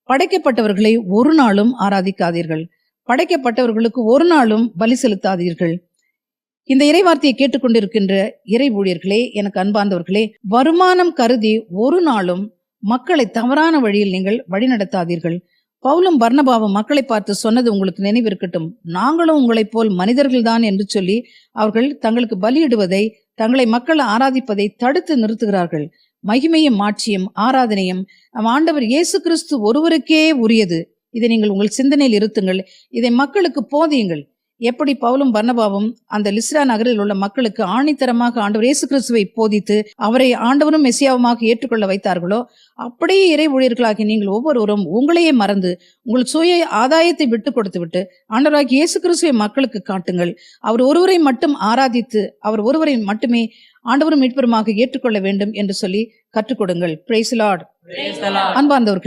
படைக்கப்பட்டவர்களை ஒரு நாளும் ஆராதிக்காதீர்கள். படைக்கப்பட்டவர்களுக்கு ஒரு நாளும் பலி செலுத்தாதீர்கள். இந்த இறைவார்த்தையை கேட்டுக்கொண்டிருக்கின்ற இறை ஊழியர்களே, எனக்கு அன்பார்ந்தவர்களே, வருமானம் கருதி ஒரு நாளும் மக்களை தவறான வழியில் நீங்கள் வழிநடத்தாதீர்கள். பவுலும் பர்னபாவும் மக்களை பார்த்து சொன்னது உங்களுக்கு நினைவிருக்கட்டும். நாங்களும் உங்களைப் போல் மனிதர்கள்தான் என்று சொல்லி அவர்கள் தங்களுக்கு பலியிடுவதை, தங்களை மக்கள் ஆராதிப்பதை தடுத்து நிறுத்துகிறார்கள். மகிமையும் மாட்சியும் ஆராதனையும் நம் ஆண்டவர் இயேசு கிறிஸ்து ஒருவருக்கே உரியது. இதை நீங்கள் உங்கள் சிந்தனையில் இருத்துங்கள். இதை மக்களுக்கு போதியுங்கள். எப்படி பவுலும் பர்னபாவும் அந்த லிஸ்ரா நகரில் உள்ள மக்களுக்கு ஆணித்தரமாக ஆண்டவர் இயேசு கிறிஸ்துவை போதித்து அவரை ஆண்டவரும் மெசியாவுமாக ஏற்றுக்கொள்ள வைத்தார்களோ, அப்படியே இறை ஊழியர்களாகி நீங்கள் ஒவ்வொருவரும் உங்களையே மறந்து உங்கள் சுய ஆதாயத்தை விட்டு கொடுத்து விட்டு ஆண்டவராகி இயேசு கிறிஸ்துவை மக்களுக்கு காட்டுங்கள். அவர் ஒருவரை மட்டும் ஆராதித்து அவர் ஒருவரை மட்டுமே ஆண்டவரும் மீட்பருமாக ஏற்றுக்கொள்ள வேண்டும் என்று சொல்லி கற்றுக் கொடுங்கள். Praise the Lord. அன்பார்ந்தவர்கள்,